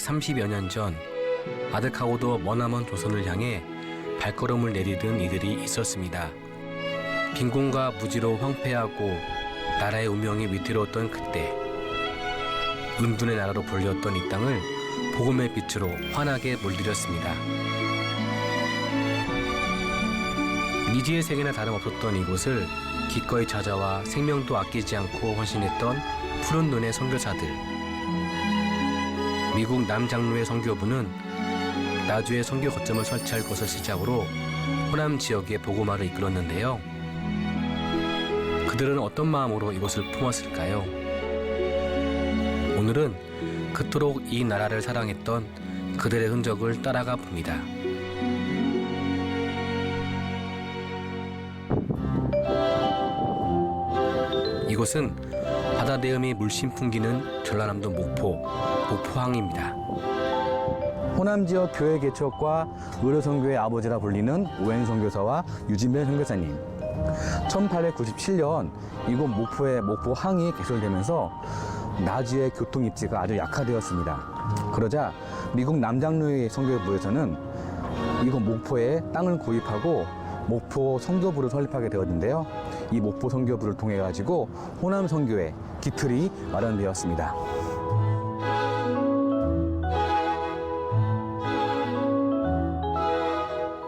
130여 년 전 아득하고도 머나먼 조선을 향해 발걸음을 내디딘 이들이 있었습니다. 빈곤과 무지로 황폐하고 나라의 운명이 위태로웠던 그때 은둔의 나라로 불렸던 이 땅을 복음의 빛으로 환하게 물들였습니다. 미지의 세계나 다름없었던 이곳을 기꺼이 찾아와 생명도 아끼지 않고 헌신했던 푸른 눈의 선교사들. 미국 남장로의 선교부는 나주에 선교 거점을 설치할 것을 시작으로 호남 지역의 복음화를 이끌었는데요. 그들은 어떤 마음으로 이곳을 품었을까요? 오늘은 그토록 이 나라를 사랑했던 그들의 흔적을 따라가 봅니다. 이곳은 바다 내음이 물씬 풍기는 전라남도 목포항입니다. 호남 지역 교회 개척과 의료선교의 아버지라 불리는 오행 선교사와 유진배 선교사님. 1897년 이곳 목포항이 개설되면서 나주의 교통 입지가 아주 약화되었습니다. 그러자 미국 남장로의 선교부에서는 이곳 목포에 땅을 구입하고 목포 선교부를 설립하게 되었는데요. 이 목포 선교부를 통해 가지고 호남 선교의 기틀이 마련되었습니다.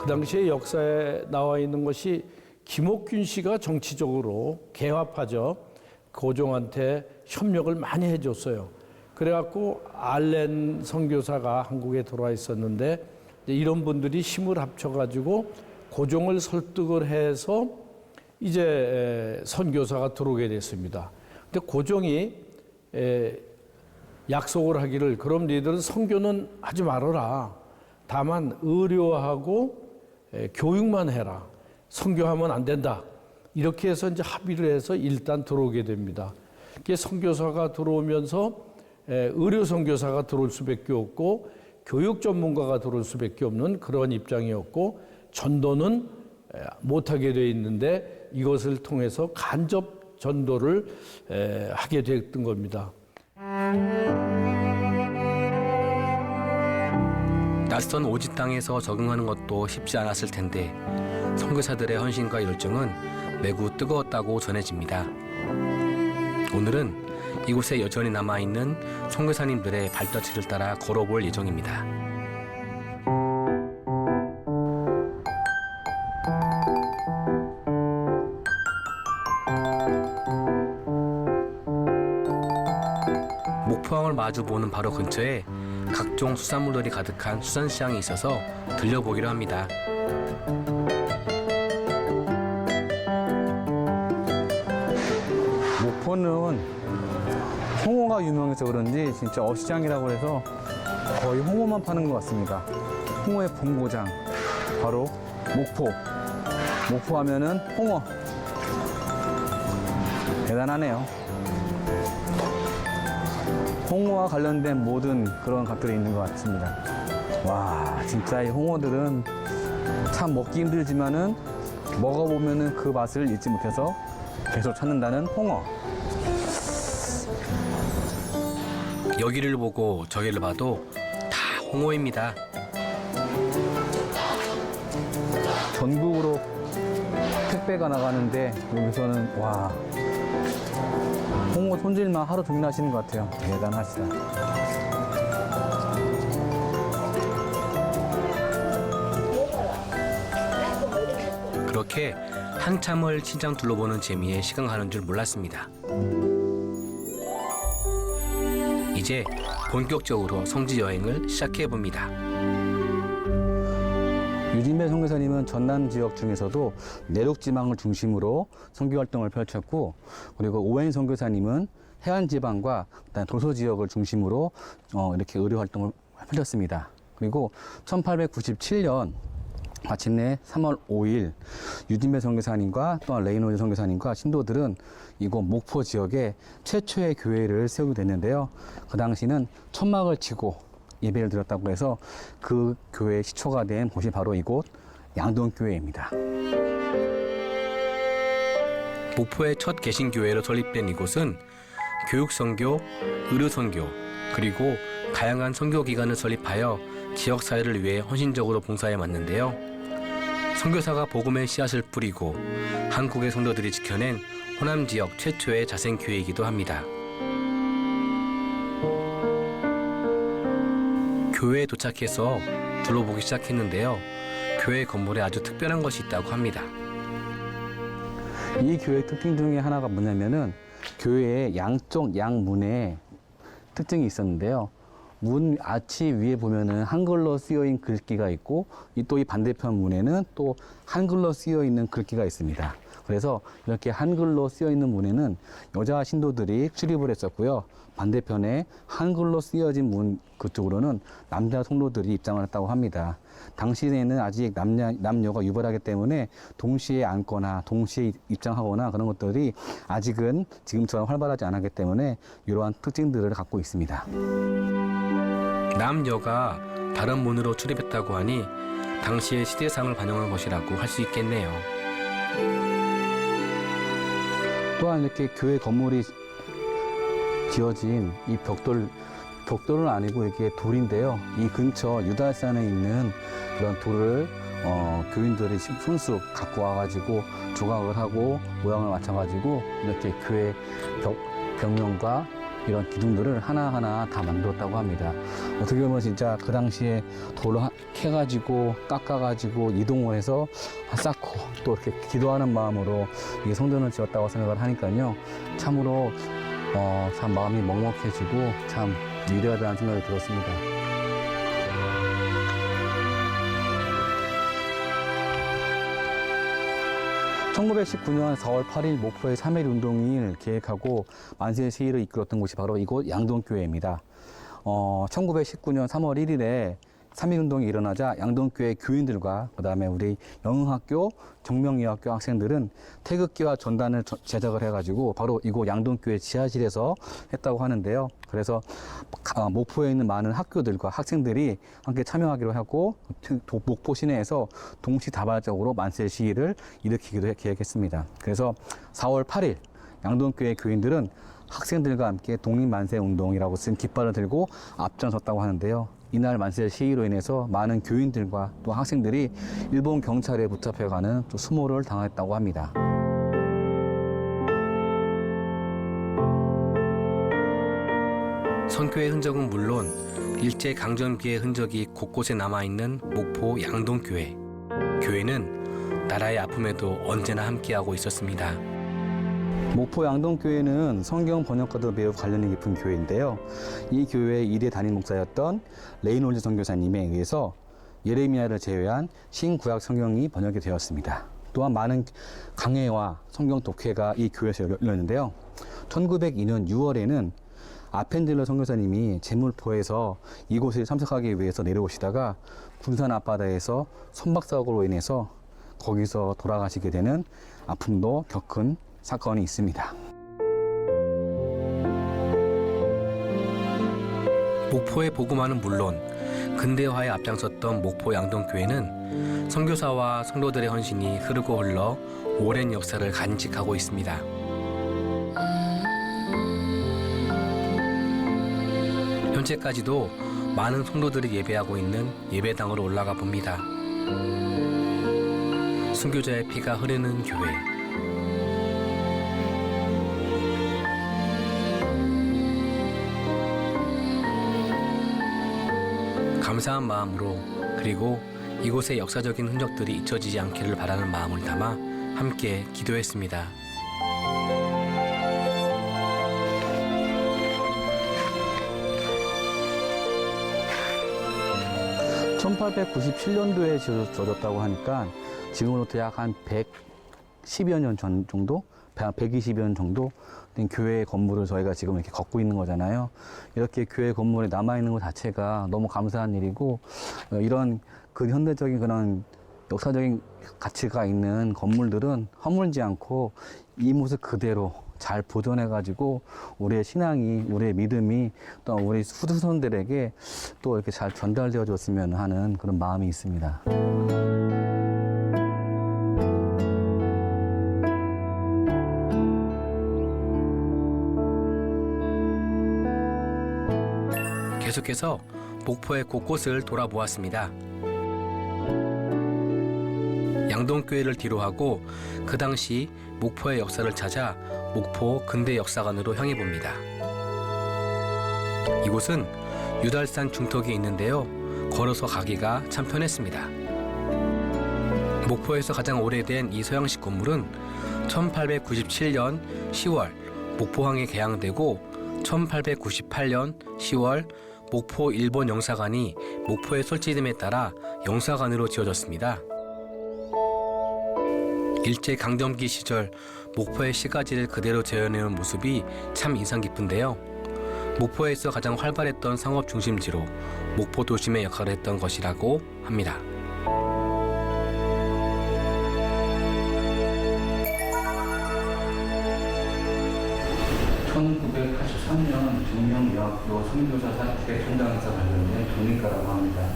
그 당시의 역사에 나와 있는 것이 김옥균 씨가 정치적으로 개화파죠. 고종한테 협력을 많이 해줬어요. 그래갖고 알렌 선교사가 한국에 들어와 있었는데 이런 분들이 힘을 합쳐가지고 고종을 설득을 해서 이제 선교사가 들어오게 됐습니다. 근데 고종이 약속을 하기를 그럼 너희들은 선교는 하지 말아라. 다만 의료하고 교육만 해라. 선교하면 안 된다. 이렇게 해서 이제 합의를 해서 일단 들어오게 됩니다. 선교사가 들어오면서 의료 선교사가 들어올 수밖에 없고 교육 전문가가 들어올 수밖에 없는 그런 입장이었고 전도는 못하게 돼 있는데 이것을 통해서 간접 전도를 하게 됐던 겁니다. 낯선 오지 땅에서 적응하는 것도 쉽지 않았을 텐데 선교사들의 헌신과 열정은 매우 뜨거웠다고 전해집니다. 오늘은 이곳에 여전히 남아있는 선교사님들의 발자취를 따라 걸어볼 예정입니다. 목포항을 마주보는 바로 근처에 각종 수산물들이 가득한 수산시장이 있어서 들려보기로 합니다. 목포는 홍어가 유명해서 그런지 진짜 어시장이라고 해서 거의 홍어만 파는 것 같습니다. 홍어의 본고장, 바로 목포. 목포 하면은 홍어. 대단하네요. 홍어와 관련된 모든 그런 것들이 있는 것 같습니다. 와, 진짜 이 홍어들은 참 먹기 힘들지만은 먹어보면은 그 맛을 잊지 못해서 계속 찾는다는 홍어. 여기를 보고 저기를 봐도 다 홍어입니다. 전국으로 택배가 나가는데 여기서는 와, 홍어 손질만 하루 종일 하시는 것 같아요. 대단하시다. 그렇게 한참을 시장 둘러보는 재미에 시간 가는 줄 몰랐습니다. 이제 본격적으로 성지 여행을 시작해봅니다. 유진배 선교사님은 전남 지역 중에서도 내륙지방을 중심으로 선교활동을 펼쳤고, 그리고 오행 선교사님은 해안지방과 도서 지역을 중심으로 이렇게 의료활동을 펼쳤습니다. 그리고 1897년 마침내 3월 5일 유진배 선교사님과 또한 레이놀드 선교사님과 신도들은 이곳 목포 지역에 최초의 교회를 세우게 됐는데요. 그 당시는 천막을 치고 예배를 드렸다고 해서 그 교회의 시초가 된 곳이 바로 이곳 양동교회입니다. 목포의 첫 개신교회로 설립된 이곳은 교육선교, 의료선교, 그리고 다양한 선교 기관을 설립하여 지역 사회를 위해 헌신적으로 봉사해 왔는데요. 선교사가 복음의 씨앗을 뿌리고 한국의 성도들이 지켜낸 호남 지역 최초의 자생교회이기도 합니다. 교회에 도착해서 둘러보기 시작했는데요. 교회 건물에 아주 특별한 것이 있다고 합니다. 이 교회 특징 중에 하나가 뭐냐면은 교회의 양쪽 양문에 특징이 있었는데요. 문 아치 위에 보면은 한글로 쓰여있는 글귀가 있고 또 이 반대편 문에는 또 한글로 쓰여 있는 글귀가 있습니다. 그래서 이렇게 한글로 쓰여 있는 문에는 여자 신도들이 출입을 했었고요. 반대편에 한글로 쓰여진 문 그쪽으로는 남자 성도들이 입장을 했다고 합니다. 당시에는 아직 남녀가 유별하기 때문에 동시에 앉거나 동시에 입장하거나 그런 것들이 아직은 지금처럼 활발하지 않았기 때문에 이러한 특징들을 갖고 있습니다. 남녀가 다른 문으로 출입했다고 하니 당시의 시대상을 반영한 것이라고 할 수 있겠네요. 또한 이렇게 교회 건물이 지어진 이 벽돌은 아니고 이게 돌인데요. 이 근처 유달산에 있는 그런 돌을 교인들이 손수 갖고 와가지고 조각을 하고 모양을 맞춰가지고 이렇게 교회 벽면과 이런 기둥들을 하나하나 다 만들었다고 합니다. 어떻게 보면 진짜 그 당시에 돌을 캐가지고 깎아가지고 이동을 해서 쌓고 또 이렇게 기도하는 마음으로 이 성전을 지었다고 생각을 하니까요. 참으로 참 마음이 먹먹해지고 참 위대하다는 생각이 들었습니다. (1919년 4월 8일) 목포의 3.1 운동을 계획하고 만세 시위를 이끌었던 곳이 바로 이곳 양동교회입니다. 1919년 3월 1일에 3.1 운동이 일어나자 양동교회 교인들과 그다음에 우리 영흥학교, 정명여학교 학생들은 태극기와 전단을 제작을 해가지고 바로 이곳 양동교회 지하실에서 했다고 하는데요. 그래서 목포에 있는 많은 학교들과 학생들이 함께 참여하기로 하고 목포 시내에서 동시다발적으로 만세 시위를 일으키기도 계획했습니다. 그래서 4월 8일 양동교회 교인들은 학생들과 함께 독립만세운동이라고 쓴 깃발을 들고 앞장섰다고 하는데요. 이날 만세 시위로 인해서 많은 교인들과 또 학생들이 일본 경찰에 붙잡혀가는 또 수모를 당했다고 합니다. 선교의 흔적은 물론 일제강점기의 흔적이 곳곳에 남아있는 목포 양동교회. 교회는 나라의 아픔에도 언제나 함께하고 있었습니다. 목포 양동교회는 성경 번역과도 매우 관련이 깊은 교회인데요. 이 교회의 1회 담임 목사였던 레이놀드 선교사님에 의해서 예레미야를 제외한 신구약 성경이 번역이 되었습니다. 또한 많은 강해와 성경 독해가 이 교회에서 열렸는데요. 1902년 6월에는 아펜딜러 선교사님이 제물포에서 이곳에 참석하기 위해서 내려오시다가 군산 앞바다에서 선박사고로 인해서 거기서 돌아가시게 되는 아픔도 겪은 사건이 있습니다. 목포의 복음화는 물론 근대화에 앞장섰던 목포 양동교회는 선교사와 성도들의 헌신이 흐르고 흘러 오랜 역사를 간직하고 있습니다. 현재까지도 많은 성도들이 예배하고 있는 예배당으로 올라가 봅니다. 순교자의 피가 흐르는 교회. 감사한 마음으로 그리고 이곳의 역사적인 흔적들이 잊혀지지 않기를 바라는 마음을 담아 함께 기도했습니다. (1897년도에) 지어졌다고 하니까 지금으로부터 약 한 110여 년 전 정도? 120여 년 정도 된 교회 건물을 저희가 지금 이렇게 걷고 있는 거잖아요. 이렇게 교회 건물에 남아있는 것 자체가 너무 감사한 일이고, 이런 근현대적인 그런 역사적인 가치가 있는 건물들은 허물지 않고 이 모습 그대로 잘 보존해가지고 우리의 신앙이, 우리의 믿음이 또 우리 후손들에게 또 이렇게 잘 전달되어 줬으면 하는 그런 마음이 있습니다. 계속해서 목포의 곳곳을 돌아보았습니다. 양동교회를 뒤로하고 그 당시 목포의 역사를 찾아 목포 근대역사관으로 향해 봅니다. 이곳은 유달산 중턱에 있는데요. 걸어서 가기가 참 편했습니다. 목포에서 가장 오래된 이 서양식 건물은 1897년 10월 목포항에 개항되고 1898년 10월 목포 일본 영사관이 목포에 설치됨에 따라 영사관으로 지어졌습니다. 일제강점기 시절 목포의 시가지를 그대로 재현해온 모습이 참 인상 깊은데요. 목포에서 가장 활발했던 상업 중심지로 목포 도심의 역할을 했던 것이라고 합니다. (1983년) 정명여학교 선교사 사택 총장에서 발견된 종이가라고 합니다.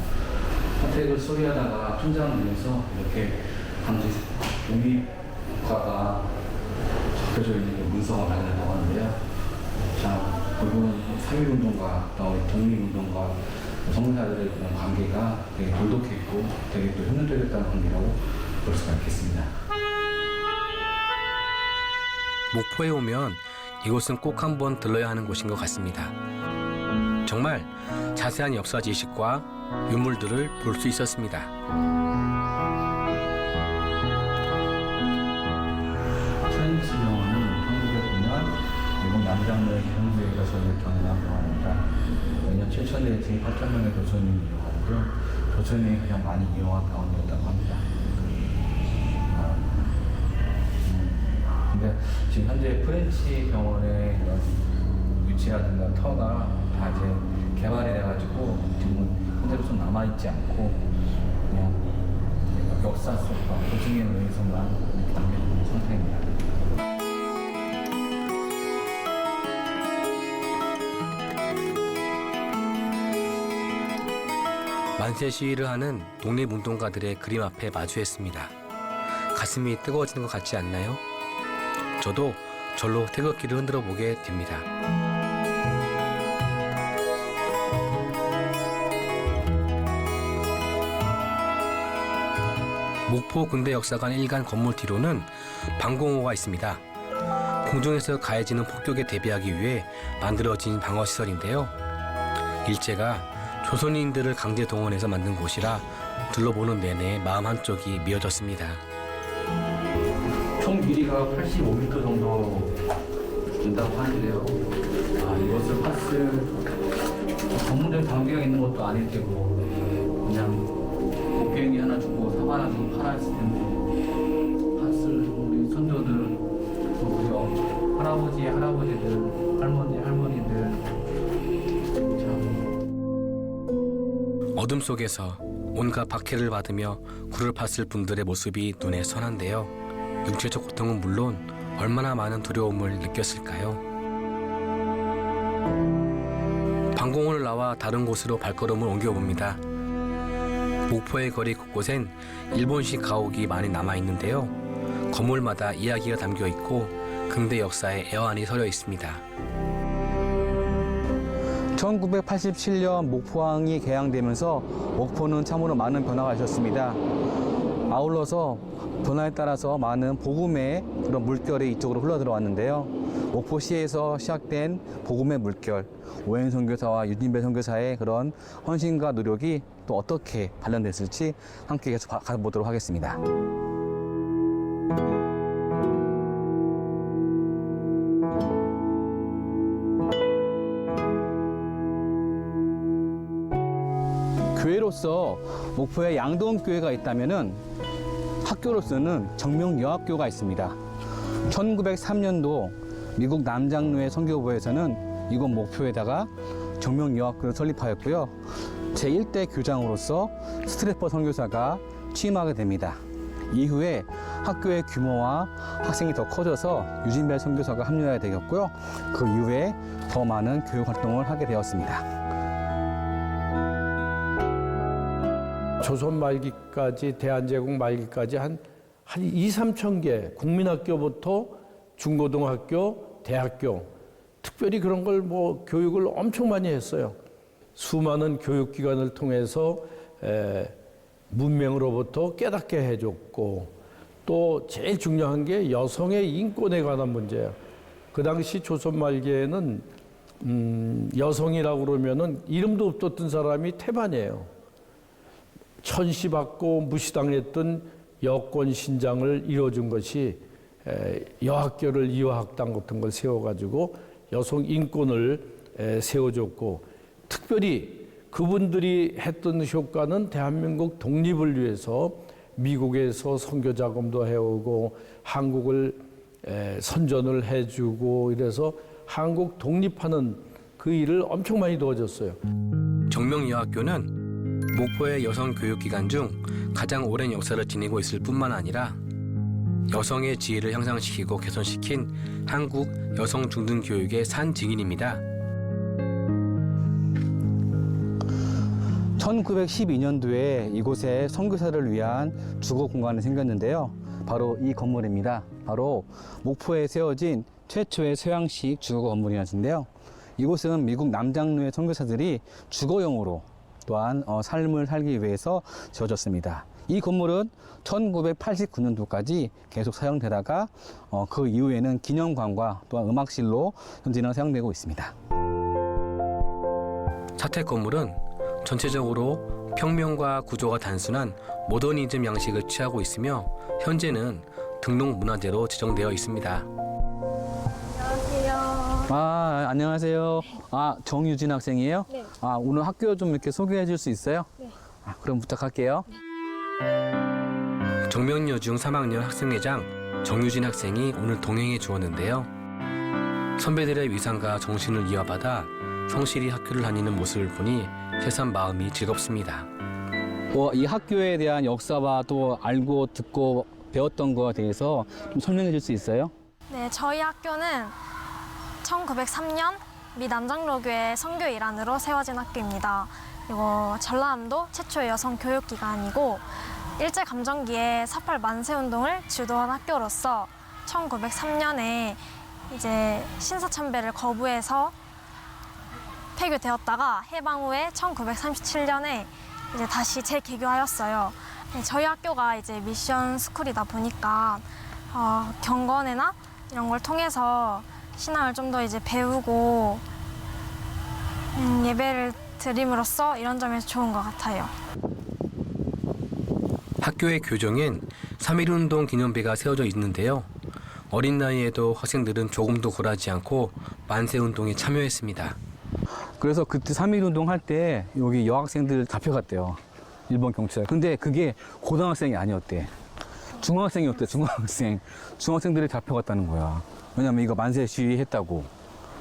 사택을 수리하다가 천장을 위해서 이렇게 당시 종이가가 적혀져 있는 게 문서가 발견했다고 하는데요. 자, 결국은 3.1운동과 또 독립운동과 성사들의 그런 관계가 되게 돈독했고 되게 또 협력적이었다는 관계라고 볼 수가 있겠습니다. 목포에 오면 이곳은 꼭 한번 들러야 하는 곳인 것 같습니다. 정말 자세한 역사 지식과 유물들을 볼 수 있었습니다. 천지병원은 1909년 일본 남장로의 개성교회가 설립한 병원입니다. 매년 7,000대 중 8,000명의 도선인이 이용하고요. 도선인이 가장 많이 이용한 병원이었다고 합니다. 근데 지금 현재 프렌치 병원의 이런 위치라든가 터가 다 이제 개발이 돼가지고 지금은 현재로서 남아있지 않고 그냥 역사 속과 고증에 의해서만 이렇게 남겨진 상태입니다. 만세 시위를 하는 독립운동가들의 그림 앞에 마주했습니다. 가슴이 뜨거워지는 것 같지 않나요? 저도 절로 태극기를 흔들어 보게 됩니다. 목포 근대역사관 1간 건물 뒤로는 방공호가 있습니다. 공중에서 가해지는 폭격에 대비하기 위해 만들어진 방어시설인데요. 일제가 조선인들을 강제 동원해서 만든 곳이라 둘러보는 내내 마음 한쪽이 미어졌습니다. 총 길이가 85m 정도 된다고 하는데요. 이것을 봤을 전문적인 관계가 있는 것도 아닐 테고 그냥 곡괭이 하나 주고 사과 하나 주고 팔았을 텐데 봤을 우리 선조들 우리 할아버지 할아버지들 할머니 할머니들 참 어둠 속에서 온갖 박해를 받으며 굴을 팠을 분들의 모습이 눈에 선한데요. 육체적 고통은 물론 얼마나 많은 두려움을 느꼈을까요? 방공호를 나와 다른 곳으로 발걸음을 옮겨봅니다. 목포의 거리 곳곳엔 일본식 가옥이 많이 남아있는데요. 건물마다 이야기가 담겨있고 근대 역사의 애환이 서려 있습니다. 1987년 목포항이 개항되면서 목포는 참으로 많은 변화가 있었습니다. 아울러서 변화에 따라서 많은 복음의 그런 물결이 이쪽으로 흘러들어왔는데요. 목포시에서 시작된 복음의 물결, 오행 선교사와 유진배 선교사의 그런 헌신과 노력이 또 어떻게 발현됐을지 함께 계속 가보도록 하겠습니다. 교회로서 목포에 양동교회가 있다면은 학교로서는 정명여학교가 있습니다. 1903년도 미국 남장로의 선교부에서는 이곳 목포에다가 정명여학교를 설립하였고요. 제1대 교장으로서 스트래퍼 선교사가 취임하게 됩니다. 이후에 학교의 규모와 학생이 더 커져서 유진벨 선교사가 합류하게 되었고요. 그 이후에 더 많은 교육 활동을 하게 되었습니다. 조선 말기까지 대한제국 말기까지 한 2, 3천 개 국민학교부터 중고등학교, 대학교 특별히 그런 걸 교육을 엄청 많이 했어요. 수많은 교육기관을 통해서 문명으로부터 깨닫게 해줬고 또 제일 중요한 게 여성의 인권에 관한 문제예요. 그 당시 조선 말기에는 여성이라고 그러면은 이름도 없었던 사람이 태반이에요. 천시받고 무시당했던 여권 신장을 이뤄준 것이 여학교를 이화학당 같은 걸 세워가지고 여성 인권을 세워줬고 특별히 그분들이 했던 효과는 대한민국 독립을 위해서 미국에서 선교 자금도 해오고 한국을 선전을 해주고 이래서 한국 독립하는 그 일을 엄청 많이 도와줬어요. 정명여학교는 목포의 여성 교육기관 중 가장 오랜 역사를 지니고 있을 뿐만 아니라 여성의 지위를 향상시키고 개선시킨 한국 여성 중등교육의 산 증인입니다. 1912년도에 이곳에 선교사를 위한 주거 공간이 생겼는데요. 바로 이 건물입니다. 바로 목포에 세워진 최초의 서양식 주거 건물이었는데요. 이곳은 미국 남장로의 선교사들이 주거용으로 또한 삶을 살기 위해서 지어졌습니다. 이 건물은 1989년도까지 계속 사용되다가 그 이후에는 기념관과 또한 음악실로 현재는 사용되고 있습니다. 사택 건물은 전체적으로 평면과 구조가 단순한 모더니즘 양식을 취하고 있으며 현재는 등록문화재로 지정되어 있습니다. 안녕하세요. 정유진 학생이에요? 네. 오늘 학교 좀 이렇게 소개해 줄 수 있어요? 네. 그럼 부탁할게요. 정명여중 3학년 학생회장 정유진 학생이 오늘 동행해 주었는데요. 선배들의 위상과 정신을 이어받아 성실히 학교를 다니는 모습을 보니 새삼 마음이 즐겁습니다. 이 학교에 대한 역사와 또 알고 듣고 배웠던 거에 대해서 좀 설명해 줄 수 있어요? 네, 저희 학교는 1903년 미 남장로교회 선교 일환으로 세워진 학교입니다. 그리고 전라남도 최초의 여성 교육기관이고 일제감정기에 4.8 만세운동을 주도한 학교로서 1903년에 이제 신사참배를 거부해서 폐교되었다가 해방 후에 1937년에 이제 다시 재개교하였어요. 네, 저희 학교가 이제 미션 스쿨이다 보니까 경건회나 이런 걸 통해서 신앙을 좀 더 이제 배우고 예배를 드림으로써 이런 점에서 좋은 것 같아요. 학교의 교정엔 3.1운동 기념비가 세워져 있는데요. 어린 나이에도 학생들은 조금도 굴하지 않고 만세운동에 참여했습니다. 그래서 그때 3.1운동 할 때 여기 여학생들 잡혀갔대요. 일본 경찰. 근데 그게 고등학생이 아니었대. 중학생이었대, 중학생. 중학생들이 잡혀갔다는 거야. 왜냐면 이거 만세 시위했다고.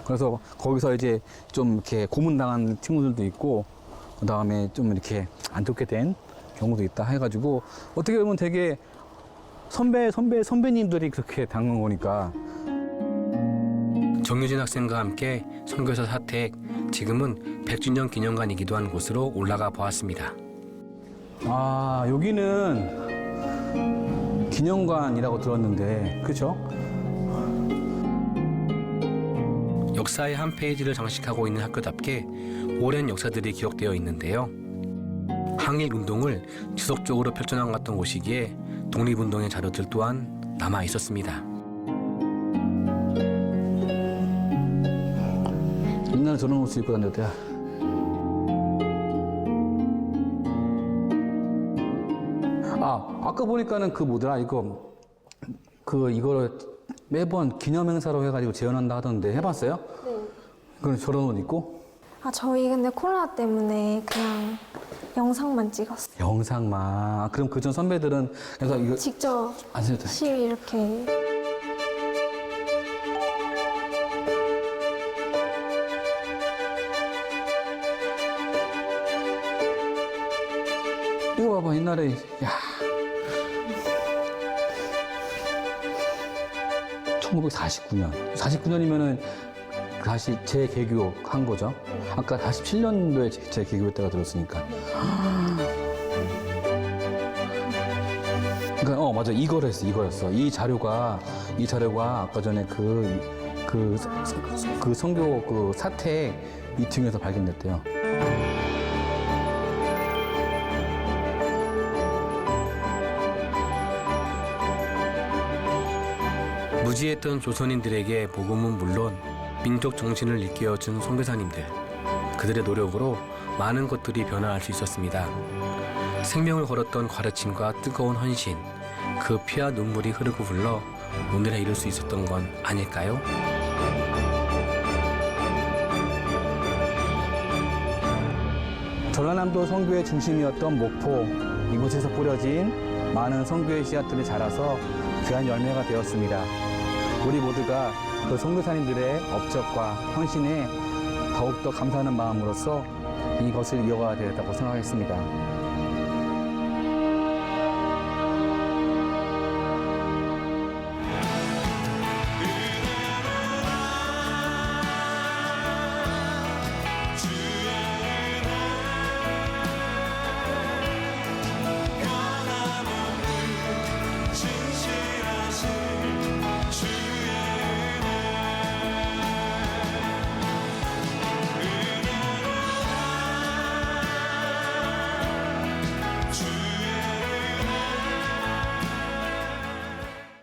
그래서 거기서 이제 좀 이렇게 고문당한 친구들도 있고, 그 다음에 좀 이렇게 안 좋게 된 경우도 있다 해가지고, 어떻게 보면 되게 선배님들이 그렇게 당한 거니까. 정유진 학생과 함께 선교사 사택, 지금은 100주년 기념관이기도 한 곳으로 올라가 보았습니다. 여기는 기념관이라고 들었는데, 그죠? 역사의 한 페이지를 장식하고 있는 학교답게 오랜 역사들이 기록되어 있는데요. 항일운동을 지속적으로 펼쳐나갔던 곳이기에 독립운동의 자료들 또한 남아 있었습니다. 옛날에 저런 옷을 입고 다녔대요. 아까 보니까는 이거를 매번 기념행사로 해가지고 재현한다 하던데 해봤어요? 네. 그럼 저런 옷 입고? 저희 근데 코로나 때문에 그냥 영상만 찍었어요. 영상만. 그럼 그전 선배들은 그래서 이거 직접 안 써도 돼. 시위 이렇게. 이거 봐봐 옛날에 1949년. 49년이면은 다시 재개교한 거죠. 아까 47년도에 재개교했다가 들었으니까. 그러니까 맞아 이거였어. 이 자료가 아까 전에 그 선교 그 사택 2층에서 발견됐대요. 무지했던 조선인들에게 복음은 물론 민족 정신을 일깨워준 선교사님들. 그들의 노력으로 많은 것들이 변화할 수 있었습니다. 생명을 걸었던 가르침과 뜨거운 헌신, 그 피와 눈물이 흐르고 흘러 오늘에 이룰 수 있었던 건 아닐까요? 전라남도 선교의 중심이었던 목포, 이곳에서 뿌려진 많은 선교의 씨앗들이 자라서 귀한 열매가 되었습니다. 우리 모두가 그 선교사님들의 업적과 헌신에 더욱더 감사하는 마음으로써 이것을 이어가야 되겠다고 생각했습니다.